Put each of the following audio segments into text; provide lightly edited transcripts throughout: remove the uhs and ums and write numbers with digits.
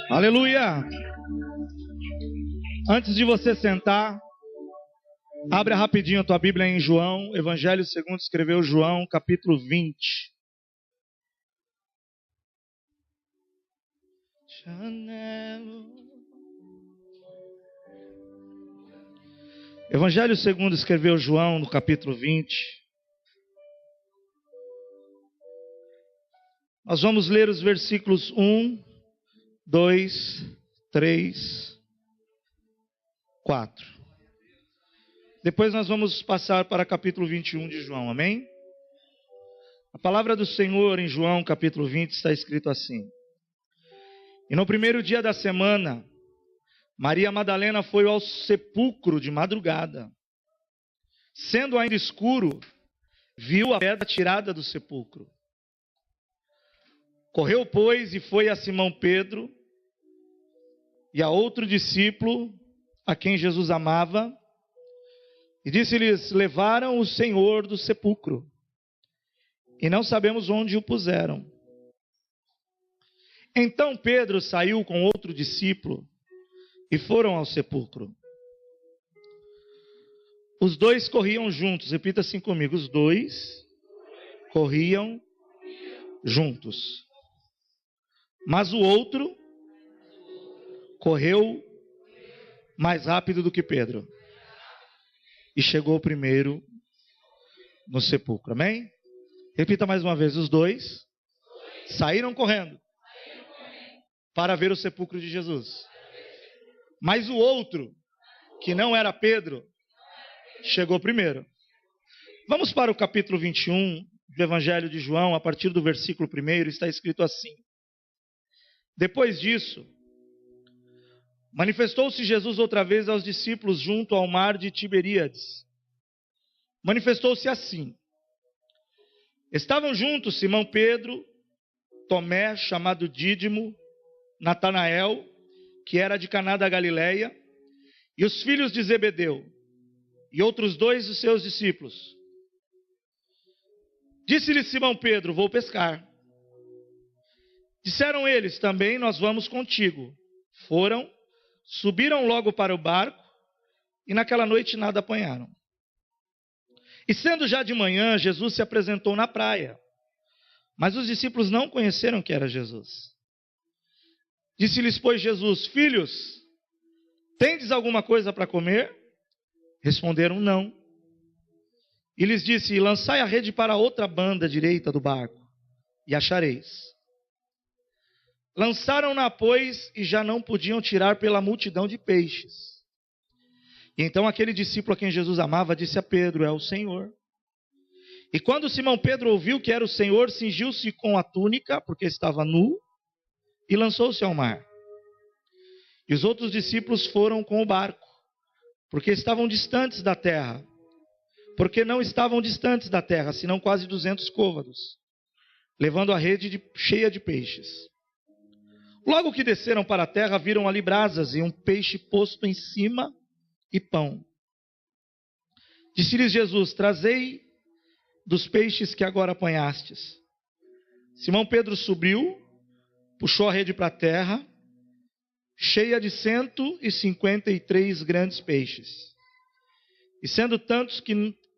Aleluia! Antes de você sentar, abra rapidinho a tua Bíblia em João, Evangelho segundo escreveu João, capítulo 20. Evangelho segundo escreveu João, no capítulo 20. Nós vamos ler os versículos 1, 2, 3, 4. Depois nós vamos passar para capítulo 21 de João, amém? A palavra do Senhor em João, capítulo 20, está escrito assim: E no primeiro dia da semana, Maria Madalena foi ao sepulcro de madrugada. Sendo ainda escuro, viu a pedra tirada do sepulcro. Correu, pois, e foi a Simão Pedro e a outro discípulo, a quem Jesus amava, e disse-lhes: Levaram o Senhor do sepulcro, e não sabemos onde o puseram. Então Pedro saiu com outro discípulo, e foram ao sepulcro. Os dois corriam juntos, repita assim comigo: os dois corriam juntos. Mas o outro correu mais rápido do que Pedro e chegou primeiro no sepulcro, amém? Repita mais uma vez: os dois saíram correndo para ver o sepulcro de Jesus. Mas o outro, que não era Pedro, chegou primeiro. Vamos para o capítulo 21 do Evangelho de João, a partir do versículo 1, está escrito assim: Depois disso, manifestou-se Jesus outra vez aos discípulos junto ao mar de Tiberíades. Manifestou-se assim: Estavam juntos Simão Pedro, Tomé, chamado Dídimo, Natanael, que era de Caná da Galileia, e os filhos de Zebedeu, e outros dois dos seus discípulos. Disse-lhe Simão Pedro: Vou pescar. Disseram eles: Também nós vamos contigo. Foram, subiram logo para o barco, e naquela noite nada apanharam. E sendo já de manhã, Jesus se apresentou na praia, mas os discípulos não conheceram que era Jesus. Disse-lhes, pois, Jesus: Filhos, tendes alguma coisa para comer? Responderam: Não. E lhes disse: Lançai a rede para a outra banda direita do barco, e achareis. Lançaram-na, pois, e já não podiam tirar pela multidão de peixes. E então aquele discípulo a quem Jesus amava disse a Pedro: É o Senhor. E quando Simão Pedro ouviu que era o Senhor, cingiu-se com a túnica, porque estava nu, e lançou-se ao mar. E os outros discípulos foram com o barco, porque estavam distantes da terra. Porque não estavam distantes da terra, senão quase 200 côvados, levando a rede cheia de peixes. Logo que desceram para a terra, viram ali brasas e um peixe posto em cima e pão. Disse-lhes Jesus: Trazei dos peixes que agora apanhastes. Simão Pedro subiu, puxou a rede para a terra, cheia de 153 grandes peixes. E sendo tantos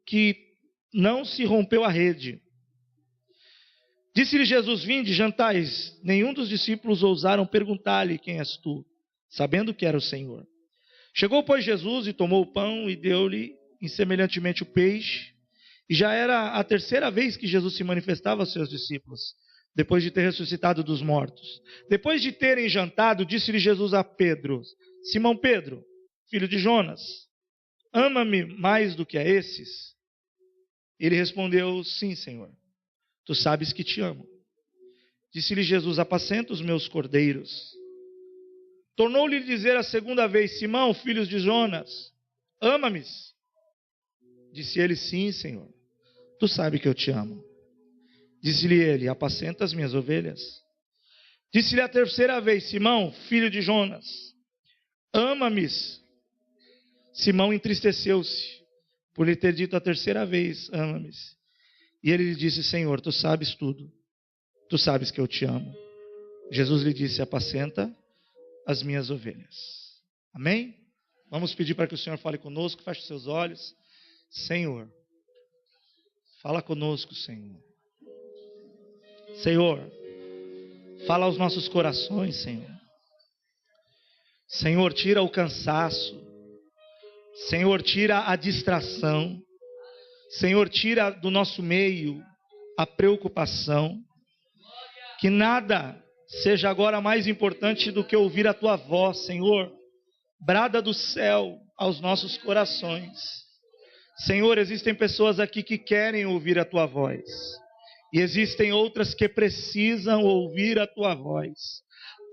que não se rompeu a rede. Disse-lhe Jesus: Vinde, jantais. Nenhum dos discípulos ousaram perguntar-lhe: Quem és tu? Sabendo que era o Senhor. Chegou, pois, Jesus e tomou o pão e deu-lhe semelhantemente o peixe. E já era a terceira vez que Jesus se manifestava aos seus discípulos, depois de ter ressuscitado dos mortos. Depois de terem jantado, disse-lhe Jesus a Pedro: Simão Pedro, filho de Jonas, ama-me mais do que a esses? Ele respondeu: Sim, Senhor, tu sabes que te amo. Disse-lhe Jesus: Apacenta os meus cordeiros. Tornou-lhe dizer a segunda vez: Simão, filho de Jonas, ama-me? Disse ele: Sim, Senhor, tu sabes que eu te amo. Disse-lhe ele: Apacenta as minhas ovelhas. Disse-lhe a terceira vez: Simão, filho de Jonas, ama-me? Simão entristeceu-se por lhe ter dito a terceira vez: Ama-me. E ele lhe disse: Senhor, tu sabes tudo. Tu sabes que eu te amo. Jesus lhe disse: apacenta as minhas ovelhas. Amém? Vamos pedir para que o Senhor fale conosco. Feche os seus olhos. Senhor, fala conosco, Senhor. Senhor, fala aos nossos corações, Senhor. Senhor, tira o cansaço. Senhor, tira a distração. Senhor, tira do nosso meio a preocupação. Que nada seja agora mais importante do que ouvir a Tua voz, Senhor. Brada do céu aos nossos corações. Senhor, existem pessoas aqui que querem ouvir a Tua voz. E existem outras que precisam ouvir a Tua voz.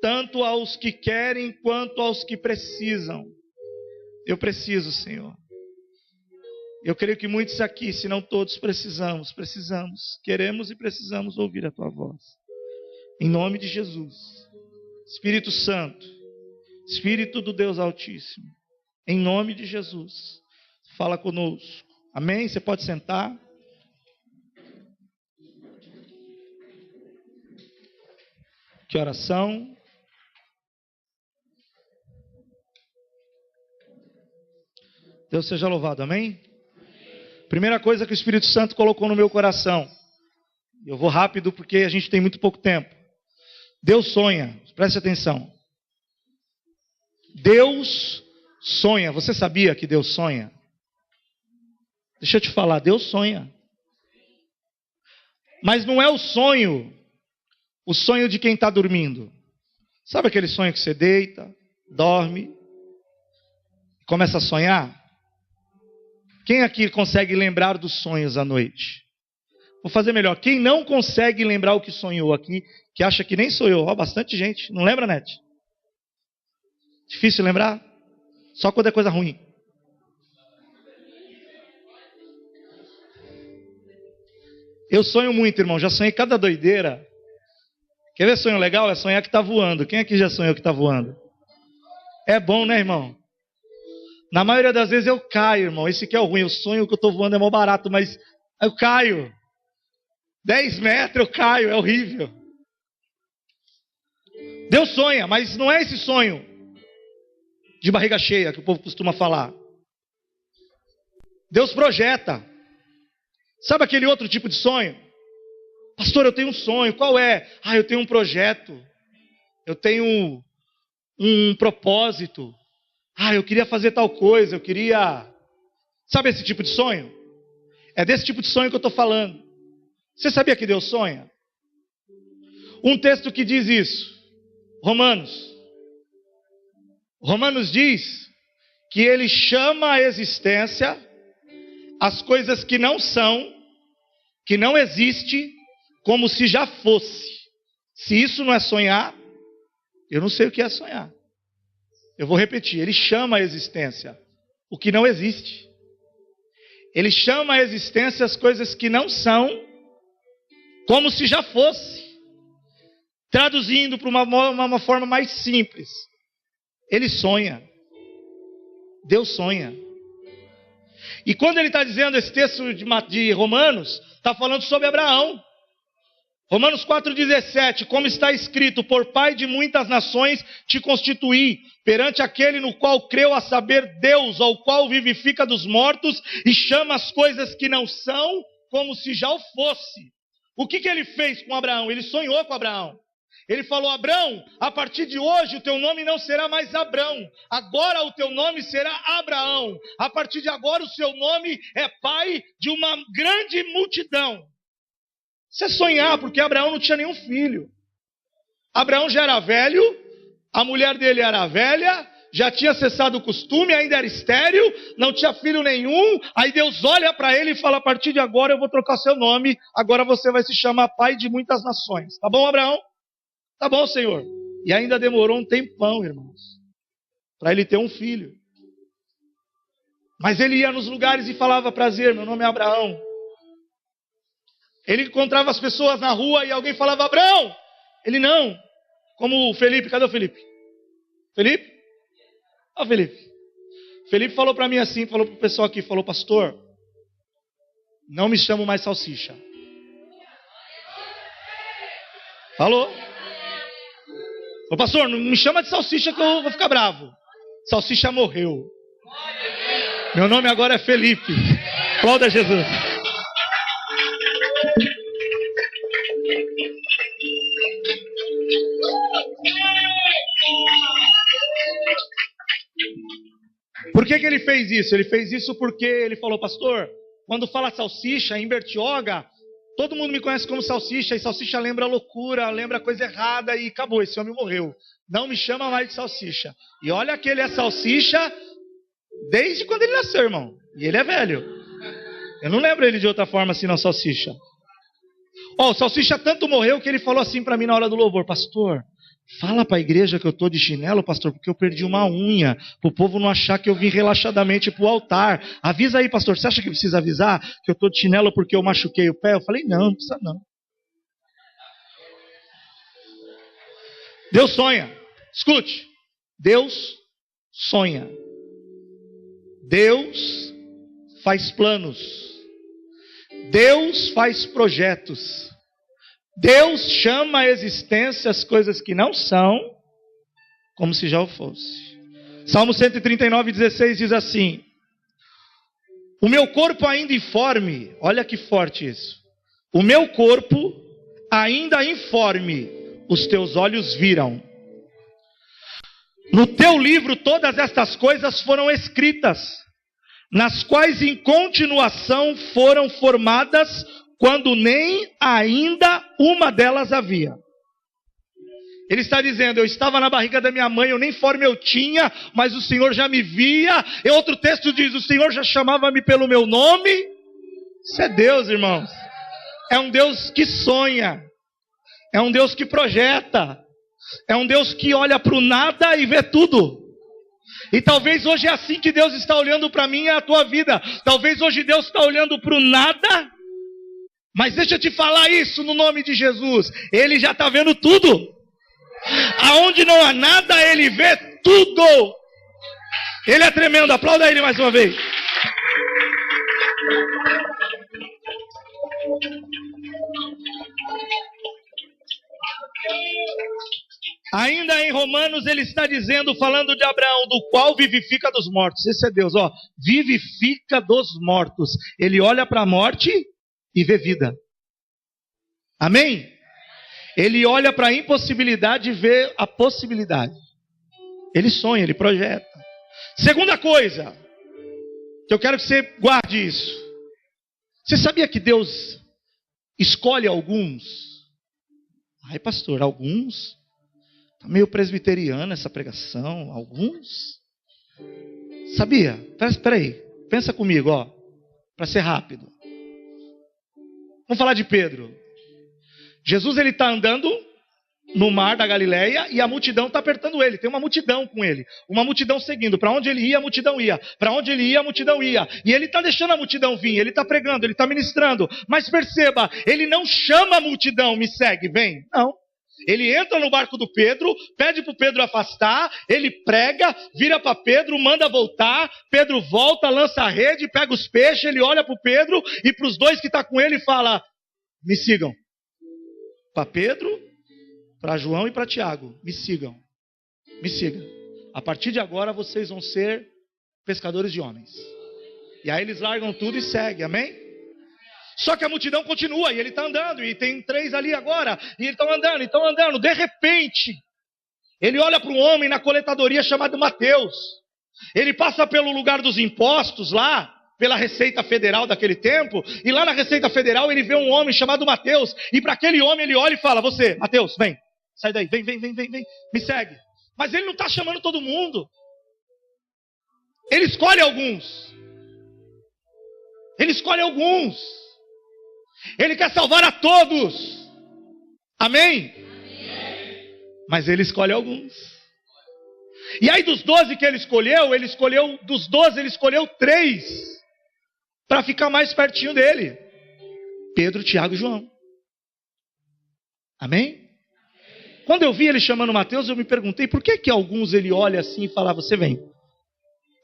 Tanto aos que querem quanto aos que precisam. Eu preciso, Senhor. Eu creio que muitos aqui, se não todos, precisamos. Queremos e precisamos ouvir a Tua voz. Em nome de Jesus. Espírito Santo, Espírito do Deus Altíssimo, em nome de Jesus, fala conosco. Amém? Você pode sentar. Que oração. Deus seja louvado, amém? Primeira coisa que o Espírito Santo colocou no meu coração. Eu vou rápido porque a gente tem muito pouco tempo. Deus sonha, preste atenção. Deus sonha. Você sabia que Deus sonha? Deixa eu te falar, Deus sonha. Mas não é o sonho de quem está dormindo. Sabe aquele sonho que você deita, dorme, começa a sonhar? Quem aqui consegue lembrar dos sonhos à noite? Vou fazer melhor. Quem não consegue lembrar o que sonhou aqui, que acha que nem sou eu? Ó, bastante gente. Não lembra, Nete? Difícil lembrar? Só quando é coisa ruim. Eu sonho muito, irmão. Já sonhei cada doideira. Quer ver sonho legal? É sonhar que está voando. Quem aqui já sonhou que está voando? É bom, né, irmão? Na maioria das vezes eu caio, irmão. Esse que é o ruim. O sonho que eu estou voando é mó barato, mas eu caio. 10 metros eu caio, é horrível. Deus sonha, mas não é esse sonho de barriga cheia que o povo costuma falar. Deus projeta. Sabe aquele outro tipo de sonho? Pastor, eu tenho um sonho. Qual é? Eu tenho um projeto. Eu tenho um propósito. Eu queria fazer tal coisa. Eu queria... Sabe esse tipo de sonho? É desse tipo de sonho que eu estou falando. Você sabia que Deus sonha? Um texto que diz isso. Romanos diz que Ele chama à existência as coisas que não são, que não existem, como se já fosse. Se isso não é sonhar, eu não sei o que é sonhar. Eu vou repetir. Ele chama à existência o que não existe. Ele chama à existência as coisas que não são, como se já fosse. Traduzindo para uma forma mais simples. Ele sonha. Deus sonha. E quando ele está dizendo esse texto de Romanos, está falando sobre Abraão. Romanos 4,17, como está escrito: por pai de muitas nações te constituí, perante aquele no qual creu, a saber, Deus, ao qual vivifica dos mortos e chama as coisas que não são, como se já o fosse. O que ele fez com Abraão? Ele sonhou com Abraão. Ele falou: Abraão, a partir de hoje o teu nome não será mais Abrão, agora o teu nome será Abraão. A partir de agora o seu nome é pai de uma grande multidão. Isso é sonhar, porque Abraão não tinha nenhum filho. Abraão já era velho, a mulher dele era velha, já tinha cessado o costume, ainda era estéril, não tinha filho nenhum. Aí Deus olha para ele e fala: a partir de agora eu vou trocar seu nome, agora você vai se chamar pai de muitas nações. Tá bom, Abraão? Tá bom, Senhor. E ainda demorou um tempão, irmãos, para ele ter um filho. Mas ele ia nos lugares e falava: prazer, meu nome é Abraão. Ele encontrava as pessoas na rua e alguém falava: Abraão. Ele não. Como o Felipe. Cadê o Felipe? Felipe? Ó, Felipe. Felipe falou para mim assim, falou para o pessoal aqui, falou: pastor, não me chamo mais salsicha. Falou. Ô pastor, não me chama de salsicha que eu vou ficar bravo. Salsicha morreu. Meu nome agora é Felipe. Aplauda Jesus. Por que ele fez isso? Ele fez isso porque ele falou, pastor, quando fala salsicha em Bertioga, todo mundo me conhece como salsicha, e salsicha lembra loucura, lembra coisa errada, e acabou, esse homem morreu. Não me chama mais de salsicha. E olha que ele é salsicha desde quando ele nasceu, irmão. E ele é velho. Eu não lembro ele de outra forma assim, não, salsicha. Ó, o salsicha tanto morreu que ele falou assim para mim na hora do louvor, pastor, fala para a igreja que eu estou de chinelo, pastor, porque eu perdi uma unha, para o povo não achar que eu vim relaxadamente para o altar. Avisa aí, pastor, você acha que precisa avisar que eu estou de chinelo porque eu machuquei o pé? Eu falei, não precisa não. Deus sonha. Escute, Deus sonha. Deus faz planos. Deus faz projetos. Deus chama à existência as coisas que não são, como se já o fosse. Salmo 139:16 diz assim: o meu corpo ainda informe, olha que forte isso. O meu corpo ainda informe, os teus olhos viram. No teu livro todas estas coisas foram escritas, nas quais em continuação foram formadas, quando nem ainda uma delas havia. Ele está dizendo, eu estava na barriga da minha mãe, eu nem forma eu tinha, mas o Senhor já me via. E outro texto diz, o Senhor já chamava-me pelo meu nome. Isso é Deus, irmãos. É um Deus que sonha. É um Deus que projeta. É um Deus que olha para o nada e vê tudo. E talvez hoje é assim que Deus está olhando para mim e a tua vida. Talvez hoje Deus está olhando para o nada. Mas deixa eu te falar isso no nome de Jesus. Ele já está vendo tudo. Aonde não há nada, Ele vê tudo. Ele é tremendo. Aplauda Ele mais uma vez. Ainda em Romanos ele está dizendo, falando de Abraão, do qual vivifica dos mortos. Esse é Deus, ó. Vivifica dos mortos. Ele olha para a morte e vê vida. Amém? Ele olha para a impossibilidade e vê a possibilidade. Ele sonha, ele projeta. Segunda coisa, que eu quero que você guarde isso. Você sabia que Deus escolhe alguns? Ai, pastor, alguns? Está meio presbiteriana essa pregação. Alguns? Sabia? Espera aí. Pensa comigo, ó. Para ser rápido. Vamos falar de Pedro. Jesus ele está andando no mar da Galileia e a multidão está apertando ele. Tem uma multidão com ele. Uma multidão seguindo. Para onde ele ia, a multidão ia. Para onde ele ia, a multidão ia. E ele está deixando a multidão vir. Ele está pregando, ele está ministrando. Mas perceba, ele não chama a multidão, me segue, vem. Não. Ele entra no barco do Pedro, pede para o Pedro afastar, ele prega, vira para Pedro, manda voltar, Pedro volta, lança a rede, pega os peixes, ele olha para o Pedro e para os dois que estão com ele fala, me sigam. Para Pedro, para João e para Tiago, me sigam, me sigam. A partir de agora vocês vão ser pescadores de homens. E aí eles largam tudo e seguem, amém? Só que a multidão continua, e ele está andando, e tem 3 ali agora, e eles estão andando, de repente, ele olha para um homem na coletadoria chamado Mateus, ele passa pelo lugar dos impostos lá, pela Receita Federal daquele tempo, e lá na Receita Federal ele vê um homem chamado Mateus, e para aquele homem ele olha e fala, você, Mateus, vem, sai daí, vem, me segue. Mas ele não está chamando todo mundo, ele escolhe alguns, Ele quer salvar a todos. Amém? Amém? Mas ele escolhe alguns. E aí dos 12 que ele escolheu dos 12 ele escolheu 3 para ficar mais pertinho dele. Pedro, Tiago e João. Amém? Quando eu vi ele chamando Mateus, eu me perguntei por que alguns ele olha assim e fala, você vem.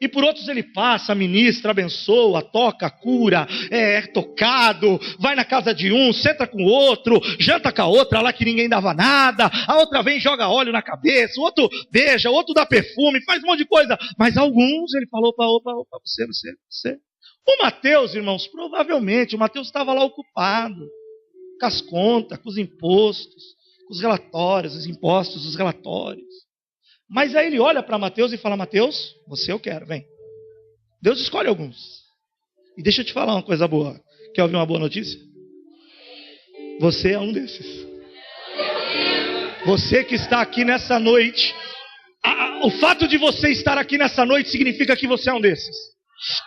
E por outros ele passa, ministra, abençoa, toca, cura, é tocado, vai na casa de um, senta com o outro, janta com a outra lá que ninguém dava nada, a outra vem e joga óleo na cabeça, o outro beija, o outro dá perfume, faz um monte de coisa. Mas alguns ele falou para você. O Mateus, irmãos, provavelmente, o Mateus estava lá ocupado, com as contas, com os impostos, com os relatórios, os impostos, os relatórios. Mas aí ele olha para Mateus e fala: Mateus, você eu quero, vem. Deus escolhe alguns. E deixa eu te falar uma coisa boa. Quer ouvir uma boa notícia? Você é um desses. Você que está aqui nessa noite, o fato de você estar aqui nessa noite significa que você é um desses.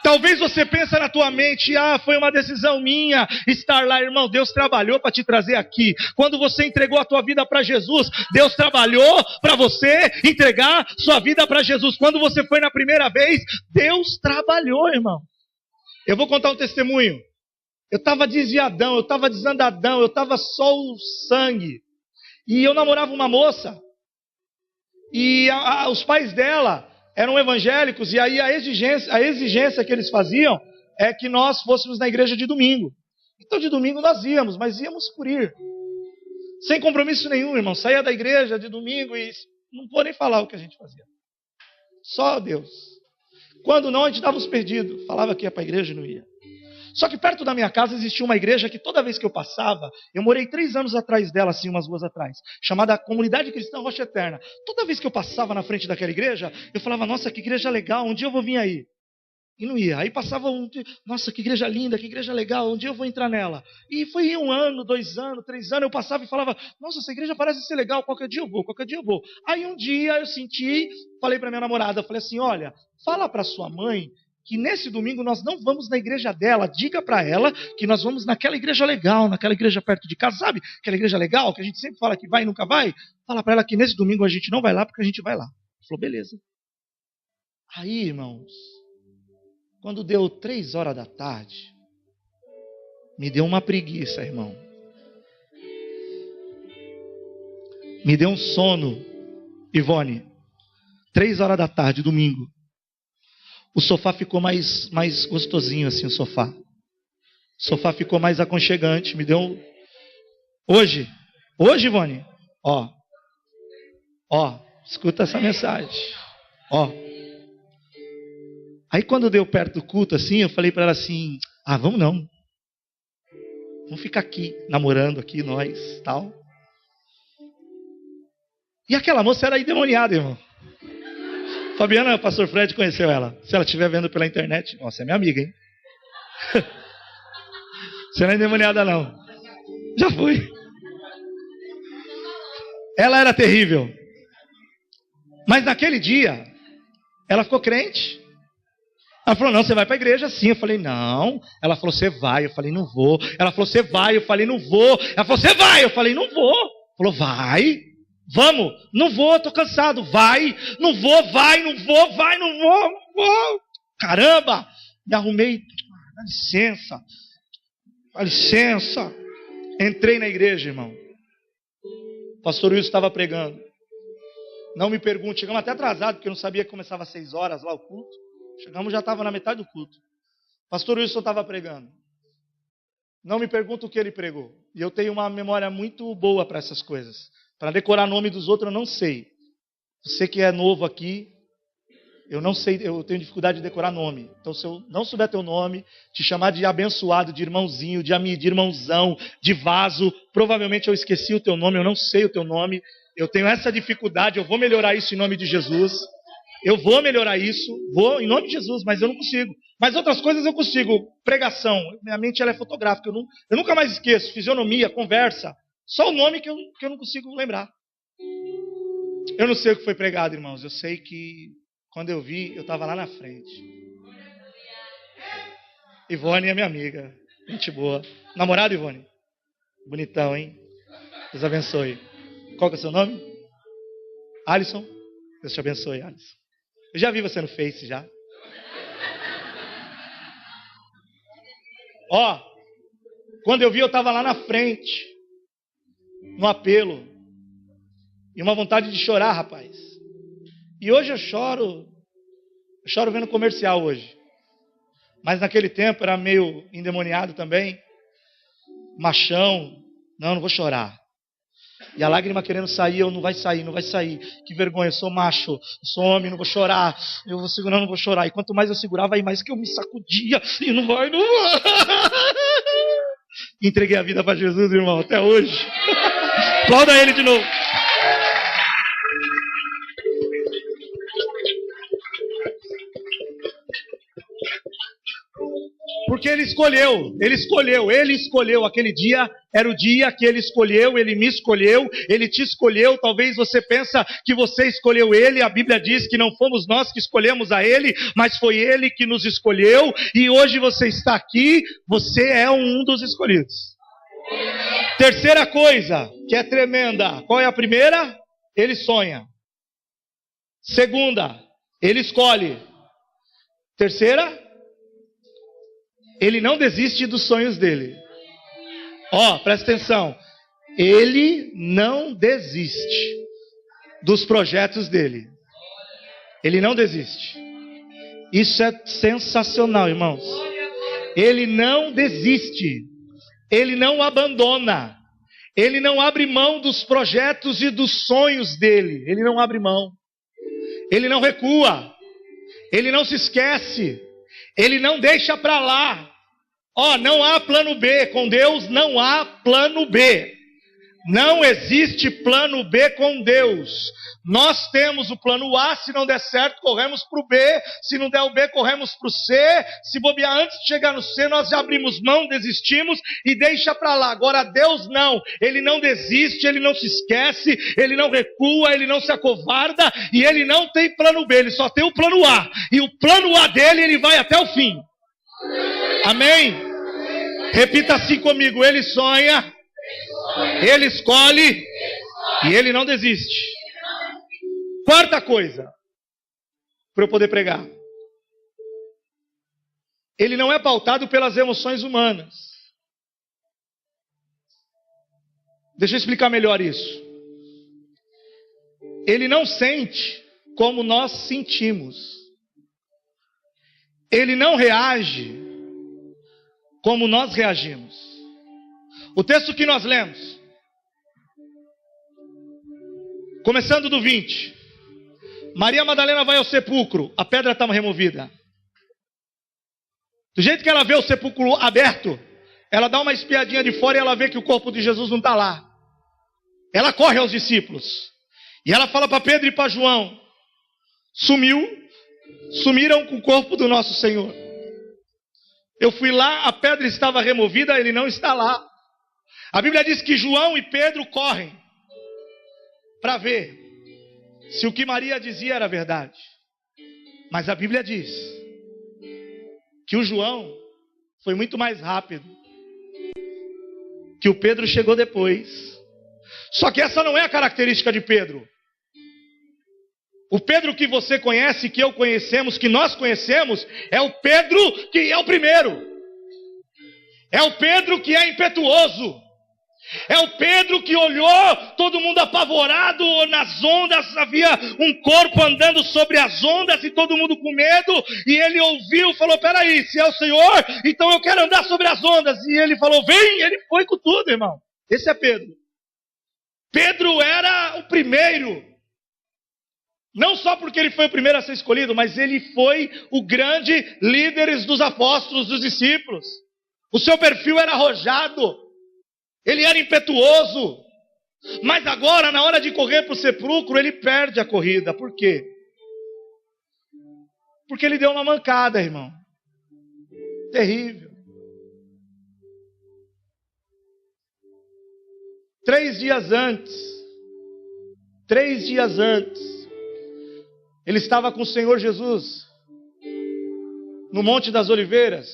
Talvez você pense na tua mente: foi uma decisão minha estar lá. Irmão, Deus trabalhou para te trazer aqui. Quando você entregou a tua vida para Jesus, Deus trabalhou para você entregar sua vida para Jesus. Quando você foi na primeira vez, Deus trabalhou, irmão. Eu vou contar um testemunho. Eu estava desviadão, eu estava desandadão, eu estava só o sangue. E eu namorava uma moça. E os pais dela eram evangélicos, e aí a exigência que eles faziam é que nós fôssemos na igreja de domingo. Então de domingo nós íamos, mas íamos por ir. Sem compromisso nenhum, irmão. Saía da igreja de domingo e não vou nem falar o que a gente fazia. Só Deus. Quando não, a gente dava os perdidos. Falava que ia para a igreja e não ia. Só que perto da minha casa existia uma igreja que toda vez que eu passava, eu morei 3 anos atrás dela, assim, umas ruas atrás, chamada Comunidade Cristã Rocha Eterna. Toda vez que eu passava na frente daquela igreja, eu falava: nossa, que igreja legal, um dia eu vou vir aí. E não ia. Aí passava nossa, que igreja linda, que igreja legal, um dia eu vou entrar nela. E foi 1 ano, 2 anos, 3 anos, eu passava e falava: nossa, essa igreja parece ser legal, qualquer dia eu vou. Aí um dia eu falei para minha namorada, falei assim: olha, fala para sua mãe que nesse domingo nós não vamos na igreja dela. Diga para ela que nós vamos naquela igreja legal, naquela igreja perto de casa, sabe? Aquela igreja legal que a gente sempre fala que vai e nunca vai. Fala para ela que nesse domingo a gente não vai lá porque a gente vai lá. Ela falou: beleza. Aí, irmãos, quando deu 3 horas da tarde, me deu uma preguiça, irmão. Me deu um sono, Ivone. 3 horas da tarde, domingo. O sofá ficou mais gostosinho assim, o sofá. O sofá ficou mais aconchegante. Me deu Hoje, Ivone, ó, escuta essa mensagem. Ó. Aí quando deu perto do culto assim, eu falei para ela assim: vamos não. Vamos ficar aqui, namorando aqui, nós, tal. E aquela moça era endemoniada, irmão. Fabiana, o pastor Fred conheceu ela. Se ela estiver vendo pela internet, você é minha amiga, hein? Você não é endemoniada, não. Já fui. Ela era terrível. Mas naquele dia, ela ficou crente. Ela falou: não, você vai para a igreja sim. Eu falei: não. Ela falou: você vai. Eu falei: não vou. Ela falou: você vai. Eu falei: não vou. Ela falou: você vai. Eu falei: não vou. Falou: vai. Vamos. Não vou, estou cansado. Vai. Não vou, vai. Não vou, vai. Não vou, não vou. Caramba. Me arrumei. Dá licença. Dá licença. Entrei na igreja, irmão. O pastor Wilson estava pregando. Não me pergunte. Chegamos até atrasado, porque eu não sabia que começava às 6 horas lá o culto. Chegamos, já estava na metade do culto. O pastor Wilson estava pregando. Não me pergunta o que ele pregou. E eu tenho uma memória muito boa para essas coisas. Para decorar nome dos outros eu não sei. Você que é novo aqui, eu não sei, eu tenho dificuldade de decorar nome. Então se eu não souber teu nome, te chamar de abençoado, de irmãozinho, de irmãozão, de vaso, provavelmente eu esqueci o teu nome, eu não sei o teu nome. Eu tenho essa dificuldade, eu vou melhorar isso em nome de Jesus. Eu vou melhorar isso, vou em nome de Jesus, mas eu não consigo. Mas outras coisas eu consigo. Pregação, minha mente ela é fotográfica, eu nunca mais esqueço. Fisionomia, conversa, só o nome que eu não consigo lembrar. Eu não sei o que foi pregado, irmãos. Eu sei que quando eu vi, eu estava lá na frente. Ivone é minha amiga, gente boa. Namorado, Ivone? Bonitão, hein? Deus abençoe. Qual que é o seu nome? Alisson? Deus te abençoe, Alisson. Eu já vi você no Face, já. Quando eu vi, eu estava lá na frente, no apelo. E uma vontade de chorar, rapaz. E hoje eu choro Eu choro vendo comercial hoje. Mas naquele tempo era meio endemoniado também. Machão. Não vou chorar. E a lágrima querendo sair, eu não vai sair. Que vergonha, eu sou macho, eu sou homem, não vou chorar. Eu vou segurando, não vou chorar. E quanto mais eu segurava, aí mais que eu me sacudia. E não vai. Entreguei a vida para Jesus, irmão, até hoje. Aplauda ele de novo. Porque ele escolheu, aquele dia era o dia que ele escolheu, ele me escolheu, ele te escolheu. Talvez você pensa que você escolheu ele, a Bíblia diz que não fomos nós que escolhemos a ele, mas foi ele que nos escolheu, e hoje você está aqui, você é um dos escolhidos. Terceira coisa, que é tremenda, qual é a primeira? Ele sonha. Segunda, ele escolhe. Terceira, ele não desiste dos sonhos dele. Presta atenção. Ele não desiste dos projetos dele. Ele não desiste. Isso é sensacional, irmãos. Ele não desiste. Ele não abandona. Ele não abre mão dos projetos e dos sonhos dele. Ele não abre mão. Ele não recua. Ele não se esquece. Ele não deixa para lá. Não há plano B. Com Deus não há plano B. Não existe plano B com Deus. Nós temos o plano A, se não der certo, corremos para o B. Se não der o B, corremos para o C. Se bobear antes de chegar no C, nós já abrimos mão, desistimos e deixa para lá. Agora Deus não. Ele não desiste, Ele não se esquece, Ele não recua, Ele não se acovarda e Ele não tem plano B, Ele só tem o plano A. E o plano A dele, Ele vai até o fim. Amém? Repita assim comigo: Ele sonha, Ele escolhe e Ele não desiste. Quarta coisa, para eu poder pregar: Ele não é pautado pelas emoções humanas. Deixa eu explicar melhor isso. Ele não sente como nós sentimos. Ele não reage como nós reagimos. O texto que nós lemos, começando do 20. Maria Madalena vai ao sepulcro, a pedra estava removida. Do jeito que ela vê o sepulcro aberto, ela dá uma espiadinha de fora e ela vê que o corpo de Jesus não está lá. Ela corre aos discípulos. E ela fala para Pedro e para João: sumiram com o corpo do nosso Senhor. Eu fui lá, a pedra estava removida, ele não está lá. A Bíblia diz que João e Pedro correm para ver se o que Maria dizia era verdade. Mas a Bíblia diz que o João foi muito mais rápido, que o Pedro chegou depois. Só que essa não é a característica de Pedro. O Pedro que você conhece, que eu conhecemos, que nós conhecemos, é o Pedro que é o primeiro. É o Pedro que é impetuoso. É o Pedro que olhou, todo mundo apavorado nas ondas, havia um corpo andando sobre as ondas e todo mundo com medo, e ele ouviu, falou: peraí, se é o Senhor, então eu quero andar sobre as ondas. E ele falou: vem, ele foi com tudo, irmão. Esse é Pedro. Pedro era o primeiro. Não só porque ele foi o primeiro a ser escolhido, mas ele foi o grande líder dos apóstolos, dos discípulos. O seu perfil era arrojado, ele era impetuoso. Mas agora, na hora de correr para o sepulcro, ele perde a corrida. Por quê? Porque ele deu uma mancada, irmão. Terrível. 3 dias antes, ele estava com o Senhor Jesus no Monte das Oliveiras.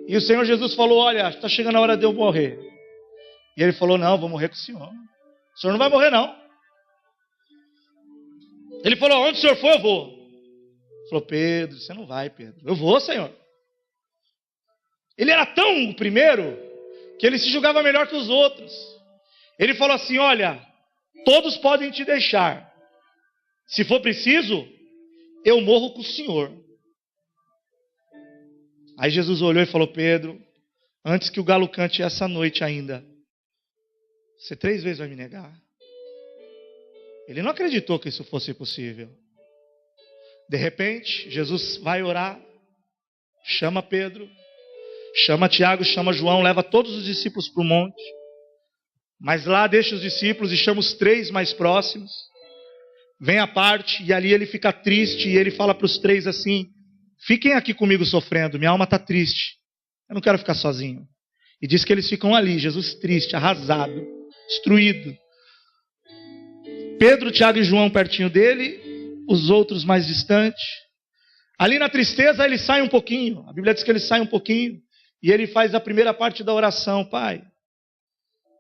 E o Senhor Jesus falou: olha, está chegando a hora de eu morrer. E ele falou: não, vou morrer com o Senhor. O Senhor não vai morrer, não. Ele falou: onde o Senhor for, eu vou. Ele falou: Pedro, você não vai, Pedro. Eu vou, Senhor. Ele era tão o primeiro que ele se julgava melhor que os outros. Ele falou assim: olha, todos podem te deixar, Se for preciso, eu morro com o Senhor. Aí Jesus olhou e falou: Pedro, antes que o galo cante essa noite ainda, você 3 vezes vai me negar. Ele não acreditou que isso fosse possível. De repente, Jesus vai orar, chama Pedro, chama Tiago, chama João, leva todos os discípulos para o monte. Mas lá deixa os discípulos e chama os 3 mais próximos. Vem à parte e ali ele fica triste e ele fala para os 3 assim: fiquem aqui comigo sofrendo, minha alma está triste. Eu não quero ficar sozinho. E diz que eles ficam ali, Jesus triste, arrasado, destruído. Pedro, Tiago e João pertinho dele, os outros mais distantes. Ali na tristeza ele sai um pouquinho. A Bíblia diz que ele sai um pouquinho e ele faz a primeira parte da oração: Pai,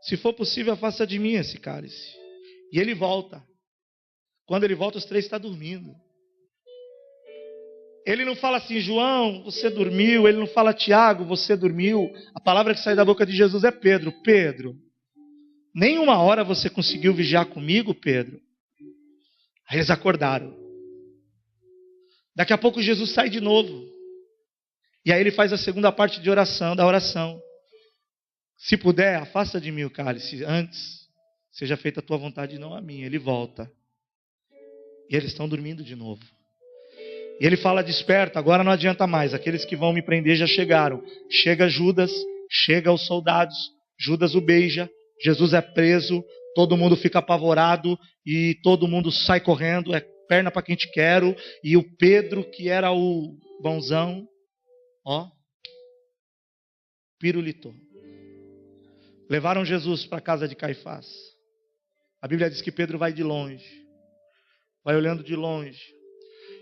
se for possível, afasta de mim esse cálice. E ele volta. Quando ele volta, os 3 estão dormindo. Ele não fala assim: João, você dormiu. Ele não fala: Tiago, você dormiu. A palavra que sai da boca de Jesus é Pedro. Pedro, nem 1 hora você conseguiu vigiar comigo, Pedro? Aí eles acordaram. Daqui a pouco Jesus sai de novo. E aí ele faz a segunda parte da oração. Se puder, afasta de mim o cálice. Antes, seja feita a tua vontade e não a minha. Ele volta. E eles estão dormindo de novo. E ele fala: desperta, agora não adianta mais. Aqueles que vão me prender já chegaram. Chega Judas, chega os soldados. Judas o beija. Jesus é preso. Todo mundo fica apavorado. E todo mundo sai correndo. É perna para quem te quero. E o Pedro, que era o bonzão, pirulitou. Levaram Jesus para a casa de Caifás. A Bíblia diz que Pedro vai de longe. Vai olhando de longe.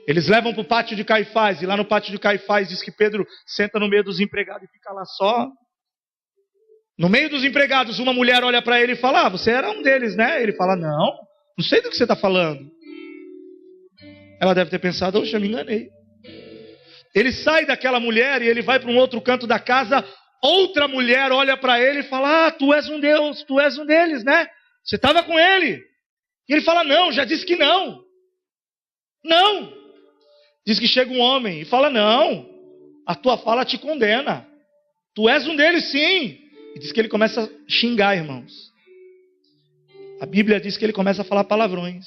Eles levam para o pátio de Caifás. E lá no pátio de Caifás diz que Pedro senta no meio dos empregados e fica lá só. No meio dos empregados, uma mulher olha para ele e fala: você era um deles, né? Ele fala: não sei do que você está falando. Ela deve ter pensado: eu me enganei. Ele sai daquela mulher e ele vai para um outro canto da casa. Outra mulher olha para ele e fala: tu és um Deus, tu és um deles, né? Você estava com ele. E ele fala: não, já disse que não. Não. Diz que chega um homem e fala: não, a tua fala te condena. Tu és um deles, sim. E diz que ele começa a xingar, irmãos. A Bíblia diz que ele começa a falar palavrões.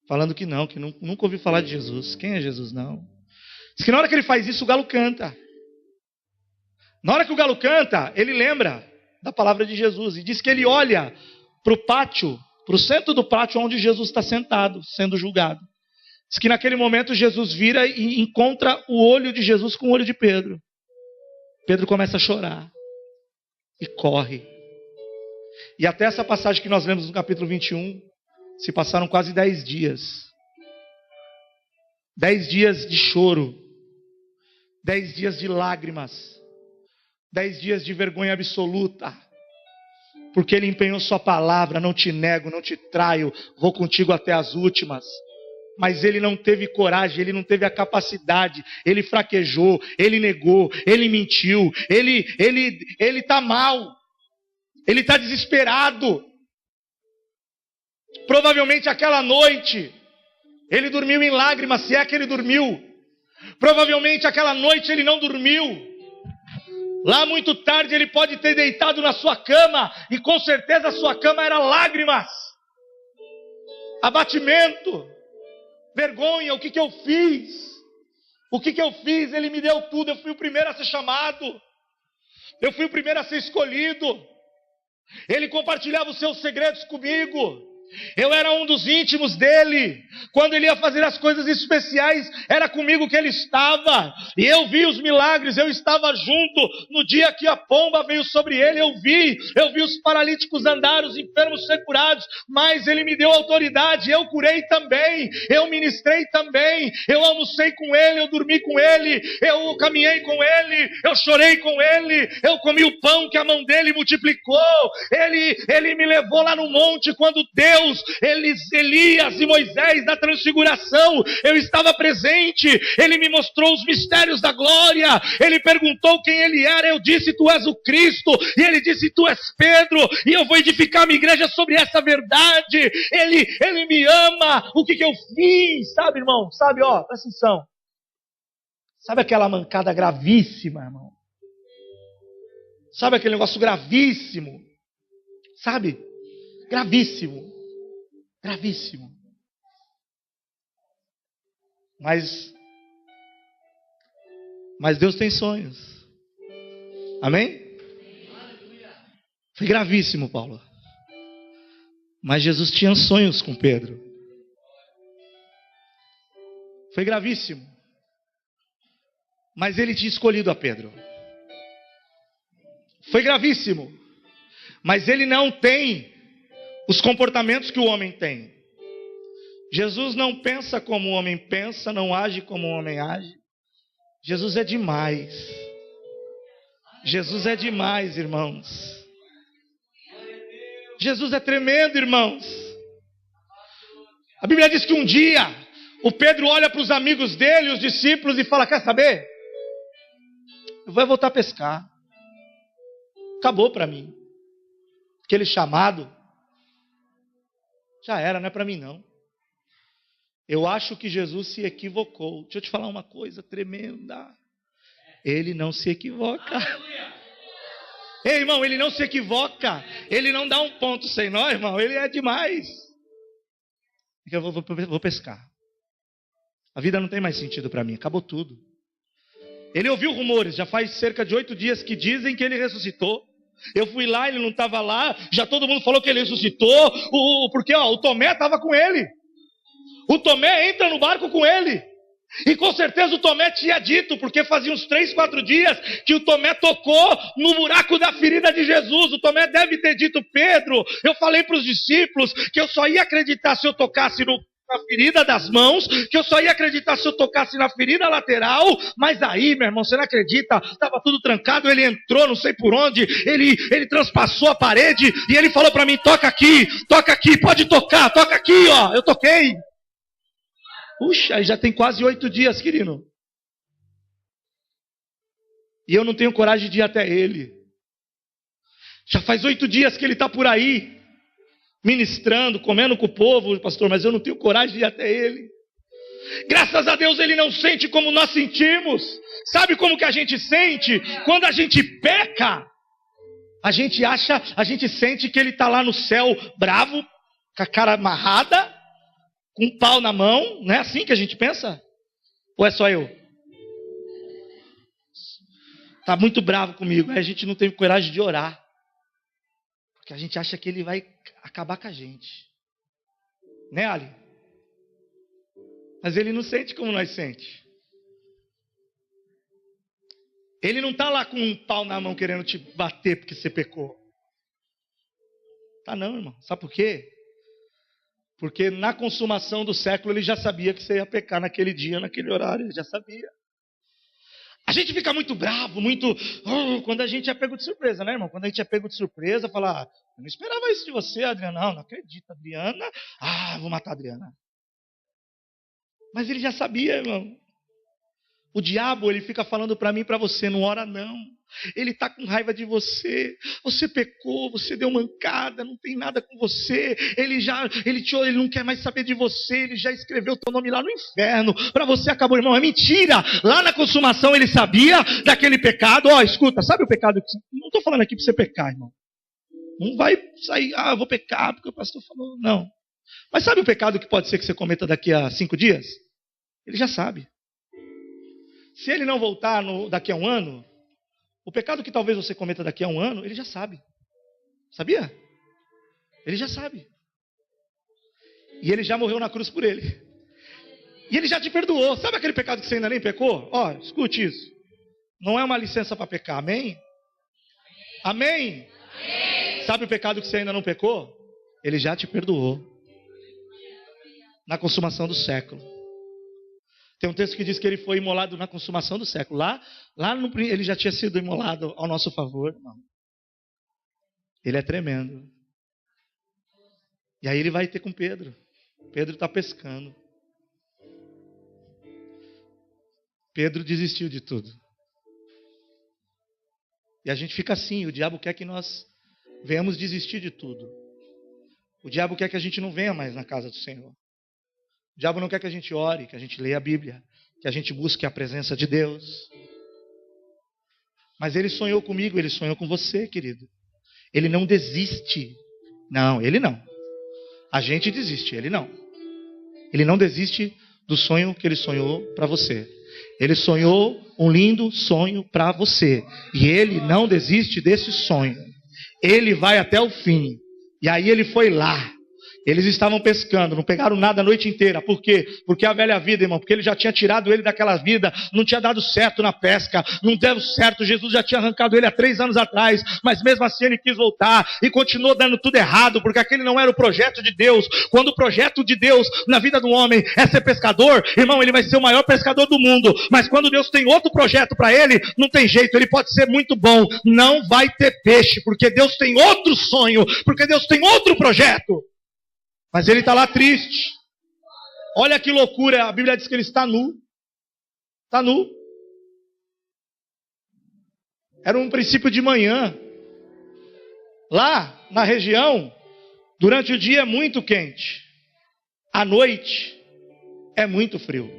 Falando que nunca ouviu falar de Jesus. Quem é Jesus, não? Diz que na hora que ele faz isso, o galo canta. Na hora que o galo canta, ele lembra da palavra de Jesus. E diz que ele olha para o pátio, para o centro do pátio onde Jesus está sentado, sendo julgado. Diz que naquele momento Jesus vira e encontra o olho de Jesus com o olho de Pedro. Pedro começa a chorar. E corre. E até essa passagem que nós lemos no capítulo 21, se passaram quase 10 dias. 10 dias de choro. 10 dias de lágrimas. 10 dias de vergonha absoluta. Porque ele empenhou sua palavra: não te nego, não te traio, vou contigo até as últimas. Mas ele não teve coragem, ele não teve a capacidade, ele fraquejou, ele negou, ele mentiu, ele está mal, ele está desesperado. Provavelmente aquela noite, ele dormiu em lágrimas, se é que ele dormiu. Provavelmente aquela noite ele não dormiu. Lá muito tarde ele pode ter deitado na sua cama, e com certeza a sua cama era lágrimas, abatimento, vergonha. O que eu fiz? O que eu fiz? Ele me deu tudo, eu fui o primeiro a ser chamado, eu fui o primeiro a ser escolhido, ele compartilhava os seus segredos comigo. Eu era um dos íntimos dele. Quando ele ia fazer as coisas especiais, era comigo que ele estava. E eu vi os milagres, eu estava junto. No dia que a pomba veio sobre ele, eu vi os paralíticos andar, os enfermos ser curados. Mas ele me deu autoridade, eu curei também, eu ministrei também, eu almocei com ele, eu dormi com ele, eu caminhei com ele, eu chorei com ele, eu comi o pão que a mão dele multiplicou. Ele me levou lá no monte quando Deus Deus, Elias e Moisés da transfiguração, eu estava presente. Ele me mostrou os mistérios da glória. Ele perguntou quem ele era, eu disse, tu és o Cristo. E ele disse, tu és Pedro, e eu vou edificar a minha igreja sobre essa verdade. Ele me ama. O que eu fiz? Sabe, irmão? Sabe, presta atenção. Sabe aquela mancada gravíssima, irmão? Sabe aquele negócio gravíssimo? Sabe? Gravíssimo. Gravíssimo. Mas Deus tem sonhos. Amém? Foi gravíssimo, Paulo. Mas Jesus tinha sonhos com Pedro. Foi gravíssimo. Mas ele tinha escolhido a Pedro. Foi gravíssimo. Mas ele não tem os comportamentos que o homem tem. Jesus não pensa como o homem pensa, não age como o homem age. Jesus é demais. Jesus é demais, irmãos. Jesus é tremendo, irmãos. A Bíblia diz que um dia o Pedro olha para os amigos dele, os discípulos, e fala: quer saber? Eu vou voltar a pescar. Acabou para mim. Aquele chamado já era, não é para mim não. Eu acho que Jesus se equivocou. Deixa eu te falar uma coisa tremenda. Ele não se equivoca. Ei, irmão, ele não se equivoca. Ele não dá um ponto sem nó, irmão. Ele é demais. Eu vou pescar. A vida não tem mais sentido para mim. Acabou tudo. Ele ouviu rumores. Já faz cerca de 8 dias que dizem que ele ressuscitou. Eu fui lá, ele não estava lá. Já todo mundo falou que ele ressuscitou. Porque o Tomé estava com ele. O Tomé entra no barco com ele. E com certeza o Tomé tinha dito, porque fazia uns 3, 4 dias que o Tomé tocou no buraco da ferida de Jesus. O Tomé deve ter dito: Pedro, eu falei para os discípulos que eu só ia acreditar se eu tocasse na ferida das mãos, que eu só ia acreditar se eu tocasse na ferida lateral. Mas aí, meu irmão, você não acredita, estava tudo trancado, ele entrou, não sei por onde, ele transpassou a parede, e ele falou para mim: toca aqui, pode tocar, toca aqui, eu toquei. Puxa, já tem quase 8 dias, querido. E eu não tenho coragem de ir até ele. Já faz 8 dias que ele está por aí, ministrando, comendo com o povo, pastor, mas eu não tenho coragem de ir até ele. Graças a Deus ele não sente como nós sentimos. Sabe como que a gente sente? Quando a gente peca, a gente sente que ele está lá no céu, bravo, com a cara amarrada, com um pau na mão. Não é assim que a gente pensa? Ou é só eu? Está muito bravo comigo. Aí a gente não tem coragem de orar. Porque a gente acha que ele vai acabar com a gente. Né, Ali? Mas ele não sente como nós sente. Ele não está lá com um pau na mão querendo te bater porque você pecou. Tá não, irmão. Sabe por quê? Porque na consumação do século ele já sabia que você ia pecar naquele dia, naquele horário, ele já sabia. A gente fica muito bravo, quando a gente é pego de surpresa, né, irmão? Quando a gente é pego de surpresa, fala: eu não esperava isso de você, Adriana. Não acredito, Adriana. Vou matar a Adriana. Mas ele já sabia, irmão. O diabo, ele fica falando para mim e para você: não ora não. Ele está com raiva de você. Você pecou, você deu mancada, não tem nada com você. Ele não quer mais saber de você. Ele já escreveu o teu nome lá no inferno. Para você acabou, irmão. É mentira. Lá na consumação ele sabia daquele pecado. Escuta, sabe o pecado? Não estou falando aqui para você pecar, irmão. Não vai sair: eu vou pecar porque o pastor falou. Não. Mas sabe o pecado que pode ser que você cometa daqui a 5 dias? Ele já sabe. Se ele não voltar daqui a 1 ano, o pecado que talvez você cometa daqui a 1 ano, ele já sabe. Sabia? Ele já sabe. E ele já morreu na cruz por ele. E ele já te perdoou. Sabe aquele pecado que você ainda nem pecou? Escute isso. Não é uma licença para pecar, amém? Amém? Amém? Sabe o pecado que você ainda não pecou? Ele já te perdoou. Na consumação do século. Tem um texto que diz que ele foi imolado na consumação do século. Ele já tinha sido imolado ao nosso favor, irmão. Ele é tremendo. E aí ele vai ter com Pedro. Pedro está pescando. Pedro desistiu de tudo. E a gente fica assim, o diabo quer que nós venhamos desistir de tudo. O diabo quer que a gente não venha mais na casa do Senhor. O diabo não quer que a gente ore, que a gente leia a Bíblia, que a gente busque a presença de Deus. Mas ele sonhou comigo, ele sonhou com você, querido. Ele não desiste. Não, ele não. A gente desiste, ele não. Ele não desiste do sonho que ele sonhou para você. Ele sonhou um lindo sonho para você. E ele não desiste desse sonho. Ele vai até o fim. E aí ele foi lá. Eles estavam pescando, não pegaram nada a noite inteira. Por quê? Porque a velha vida, irmão, porque ele já tinha tirado ele daquela vida, não tinha dado certo na pesca, não deu certo, Jesus já tinha arrancado ele há 3 anos atrás, mas mesmo assim ele quis voltar e continuou dando tudo errado, porque aquele não era o projeto de Deus. Quando o projeto de Deus na vida do homem é ser pescador, irmão, ele vai ser o maior pescador do mundo, mas quando Deus tem outro projeto para ele, não tem jeito, ele pode ser muito bom, não vai ter peixe, porque Deus tem outro sonho, porque Deus tem outro projeto. Mas ele está lá triste. Olha que loucura, a Bíblia diz que ele está nu. Está nu. Era um princípio de manhã. Lá na região, durante o dia é muito quente. À noite é muito frio.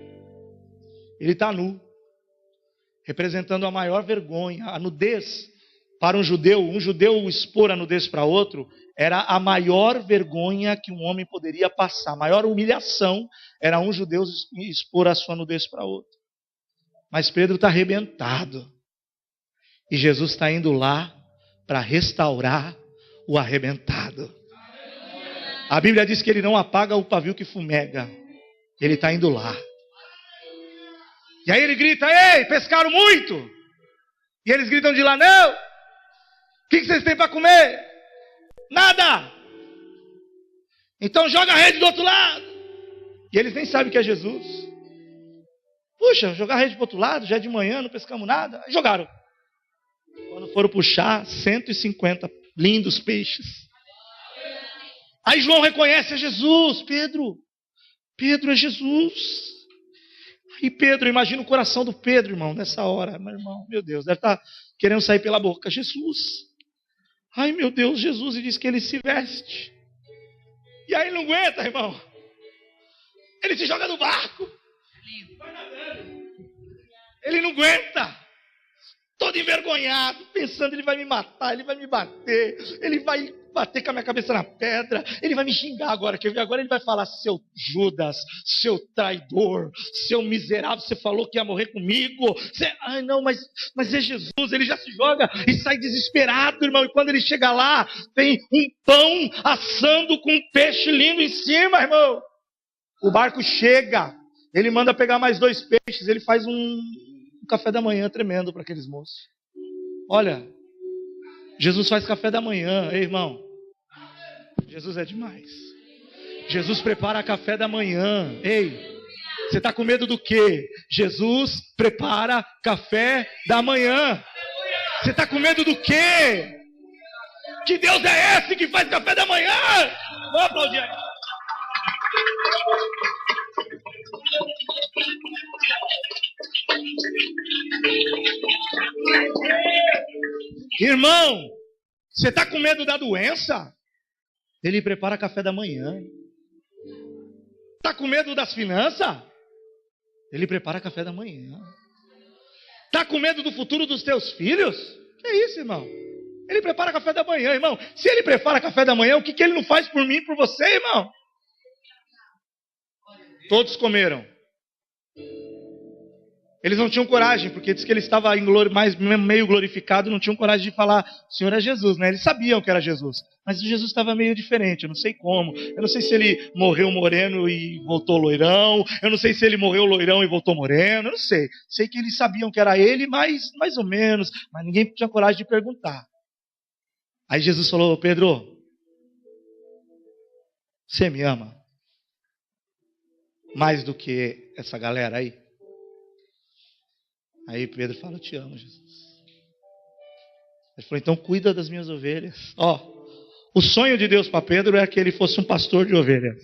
Ele está nu. Representando a maior vergonha, a nudez. Para um judeu expor a nudez para outro, era a maior vergonha que um homem poderia passar. A maior humilhação era um judeu expor a sua nudez para outro. Mas Pedro está arrebentado. E Jesus está indo lá para restaurar o arrebentado. A Bíblia diz que ele não apaga o pavio que fumega. Ele está indo lá. E aí ele grita: ei, pescaram muito! E eles gritam de lá: não! O que vocês têm para comer? Nada! Então joga a rede do outro lado. E eles nem sabem que é Jesus. Puxa, jogar a rede para o outro lado, já é de manhã, não pescamos nada. Aí jogaram. Quando foram puxar, 150 lindos peixes. Aí João reconhece: é Jesus, Pedro. Pedro é Jesus. Aí Pedro, imagina o coração do Pedro, irmão, nessa hora. Meu irmão, meu Deus, deve estar querendo sair pela boca. Jesus. Ai, meu Deus, Jesus, e diz que ele se veste. E aí ele não aguenta, irmão. Ele se joga no barco. Vai nadando. Ele não aguenta. Todo envergonhado, pensando: ele vai me matar, ele vai me bater, ele vai bater com a minha cabeça na pedra, ele vai me xingar agora, quer ver? Agora ele vai falar: seu Judas, seu traidor, seu miserável, você falou que ia morrer comigo. Ai não, mas é Jesus. Ele já se joga e sai desesperado, irmão. E quando ele chega lá, tem um pão assando com um peixe lindo em cima, irmão. O barco chega, ele manda pegar mais 2 peixes, ele faz um café da manhã tremendo para aqueles moços. Olha, Jesus faz café da manhã, ei, irmão. Jesus é demais. Jesus prepara café da manhã. Ei, você está com medo do quê? Jesus prepara café da manhã. Você está com medo do quê? Que Deus é esse que faz café da manhã? Vamos aplaudir aí. Irmão, você está com medo da doença? Ele prepara café da manhã. Está com medo das finanças? Ele prepara café da manhã. Está com medo do futuro dos teus filhos? Que isso, irmão? Ele prepara café da manhã, irmão. Se ele prepara café da manhã, o que ele não faz por mim e por você, irmão? Todos comeram. Eles não tinham coragem, porque diz que ele estava meio glorificado, não tinham coragem de falar: o Senhor é Jesus, né? Eles sabiam que era Jesus, mas Jesus estava meio diferente, eu não sei como. Eu não sei se ele morreu moreno e voltou loirão, eu não sei se ele morreu loirão e voltou moreno, eu não sei. Sei que eles sabiam que era ele, mas mais ou menos, mas ninguém tinha coragem de perguntar. Aí Jesus falou: Pedro, você me ama mais do que essa galera aí? Aí Pedro fala: eu te amo, Jesus. Ele falou: então cuida das minhas ovelhas. O sonho de Deus para Pedro é que ele fosse um pastor de ovelhas.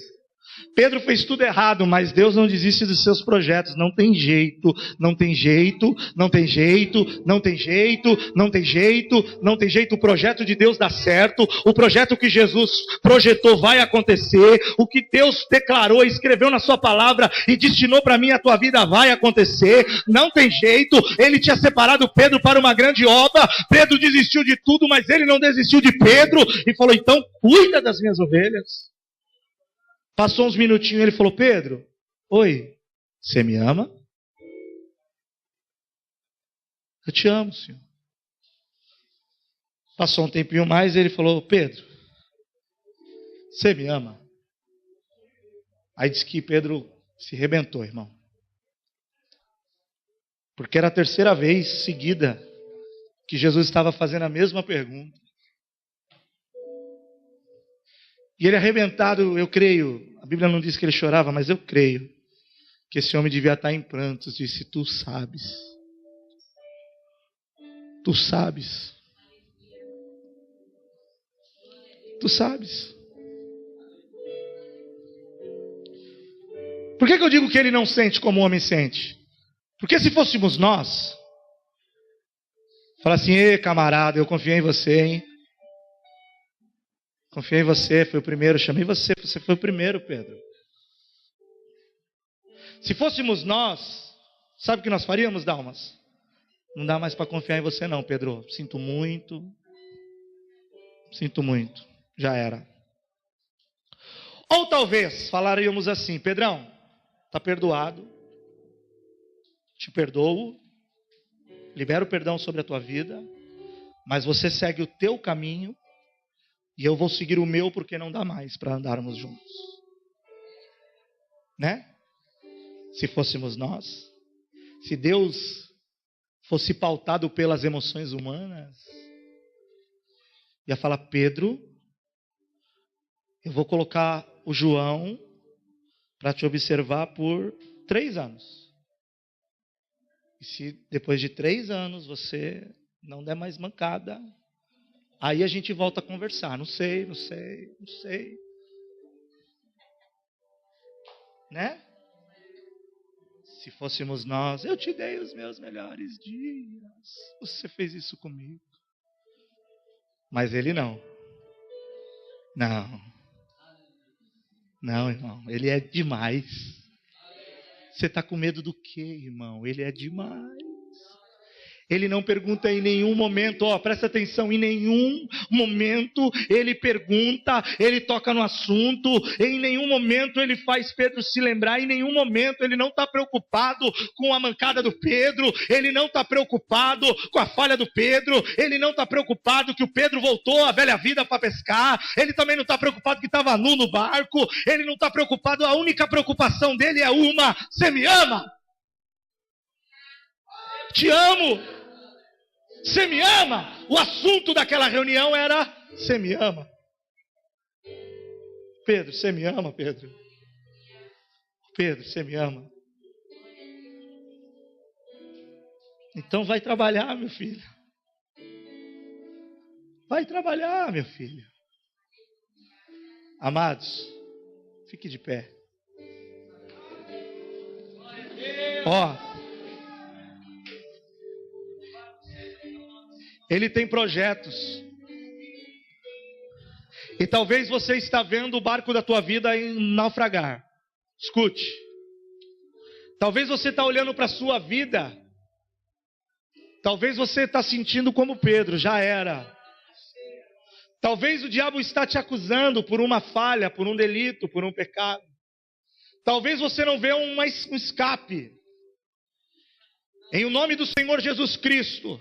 Pedro fez tudo errado, mas Deus não desiste dos seus projetos. Não tem jeito, não tem jeito, não tem jeito, não tem jeito, não tem jeito, não tem jeito. O projeto de Deus dá certo. O projeto que Jesus projetou vai acontecer. O que Deus declarou, escreveu na sua palavra e destinou para mim, a tua vida vai acontecer. Não tem jeito. Ele tinha separado Pedro para uma grande obra. Pedro desistiu de tudo, mas ele não desistiu de Pedro. E falou, então cuida das minhas ovelhas. Passou uns minutinhos e ele falou, Pedro, oi, você me ama? Eu te amo, Senhor. Passou um tempinho mais e ele falou, Pedro, você me ama? Aí disse que Pedro se arrebentou, irmão. Porque era a terceira vez seguida que Jesus estava fazendo a mesma pergunta. E ele arrebentado, eu creio, a Bíblia não diz que ele chorava, mas eu creio que esse homem devia estar em prantos. Disse, tu sabes. Tu sabes. Tu sabes. Por que eu digo que ele não sente como o homem sente? Porque se fôssemos nós, falar assim, ei camarada, eu confiei em você, hein? Confiei em você, foi o primeiro, chamei você foi o primeiro, Pedro. Se fôssemos nós, sabe o que nós faríamos, Dalmas? Não dá mais para confiar em você não, Pedro. Sinto muito, já era. Ou talvez falaríamos assim, Pedrão, está perdoado, te perdoo, libero o perdão sobre a tua vida, mas você segue o teu caminho, e eu vou seguir o meu porque não dá mais para andarmos juntos. Né? Se fôssemos nós. Se Deus fosse pautado pelas emoções humanas. Ia falar, Pedro, eu vou colocar o João para te observar por 3 anos. E se depois de 3 anos você não der mais mancada, aí a gente volta a conversar. Não sei. Né? Se fôssemos nós, eu te dei os meus melhores dias. Você fez isso comigo. Mas ele não. Não, irmão. Ele é demais. Você está com medo do quê, irmão? Ele é demais. Ele não pergunta em nenhum momento, presta atenção, em nenhum momento ele pergunta, ele toca no assunto, em nenhum momento ele faz Pedro se lembrar, em nenhum momento ele não está preocupado com a mancada do Pedro, ele não está preocupado com a falha do Pedro, ele não está preocupado que o Pedro voltou à velha vida para pescar, ele também não está preocupado que estava nu no barco, ele não está preocupado, a única preocupação dele é uma, você me ama? Te amo. Você me ama? O assunto daquela reunião era, você me ama? Pedro, você me ama, Pedro? Pedro, você me ama? Então vai trabalhar, meu filho. Vai trabalhar, meu filho. Amados, fique de pé. Ele tem projetos. E talvez você está vendo o barco da tua vida naufragar. Escute. Talvez você está olhando para a sua vida. Talvez você está sentindo como Pedro, já era. Talvez o diabo está te acusando por uma falha, por um delito, por um pecado. Talvez você não vê um escape. Em o nome do Senhor Jesus Cristo.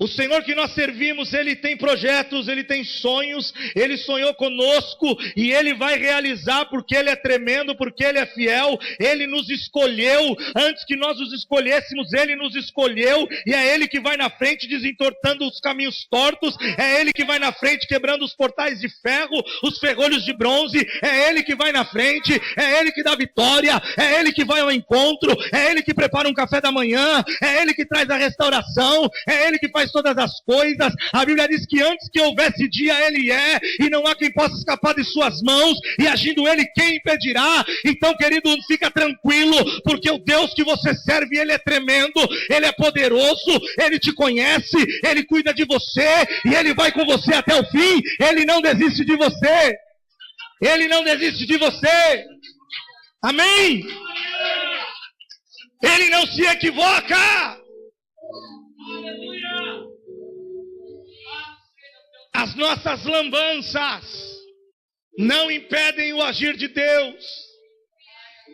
O Senhor que nós servimos, Ele tem projetos, Ele tem sonhos, Ele sonhou conosco e Ele vai realizar porque Ele é tremendo, porque Ele é fiel, Ele nos escolheu, antes que nós os escolhêssemos, Ele nos escolheu e é Ele que vai na frente desentortando os caminhos tortos, é Ele que vai na frente quebrando os portais de ferro, os ferrolhos de bronze, é Ele que vai na frente, é Ele que dá vitória, é Ele que vai ao encontro, é Ele que prepara um café da manhã, é Ele que traz a restauração, é Ele que faz todas as coisas. A Bíblia diz que antes que houvesse dia, Ele é, e não há quem possa escapar de suas mãos, e agindo Ele, quem impedirá? Então, querido, fica tranquilo, porque o Deus que você serve, Ele é tremendo, Ele é poderoso, Ele te conhece, Ele cuida de você, e Ele vai com você até o fim. Ele não desiste de você. Ele não desiste de você. Amém? Ele não se equivoca. As nossas lambanças não impedem o agir de Deus.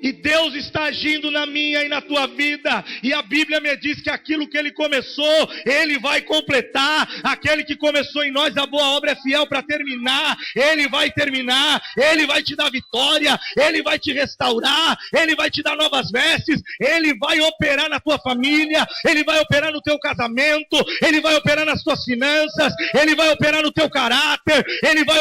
E Deus está agindo na minha e na tua vida. E a Bíblia me diz que aquilo que Ele começou, Ele vai completar. Aquele que começou em nós a boa obra é fiel para terminar. Ele vai terminar. Ele vai te dar vitória. Ele vai te restaurar. Ele vai te dar novas vestes. Ele vai operar na tua família. Ele vai operar no teu casamento. Ele vai operar nas tuas finanças. Ele vai operar no teu caráter. Ele vai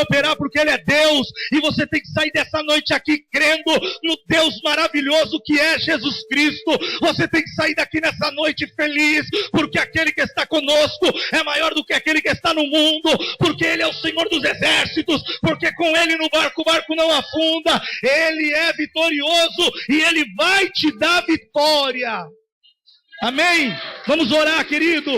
operar porque Ele é Deus. E você tem que sair dessa noite aqui crendo no Deus maravilhoso que é Jesus Cristo. Você tem que sair daqui nessa noite feliz, porque aquele que está conosco é maior do que aquele que está no mundo, porque Ele é o Senhor dos exércitos, porque com Ele no barco, o barco não afunda. Ele é vitorioso e Ele vai te dar vitória. Amém? Vamos orar, querido.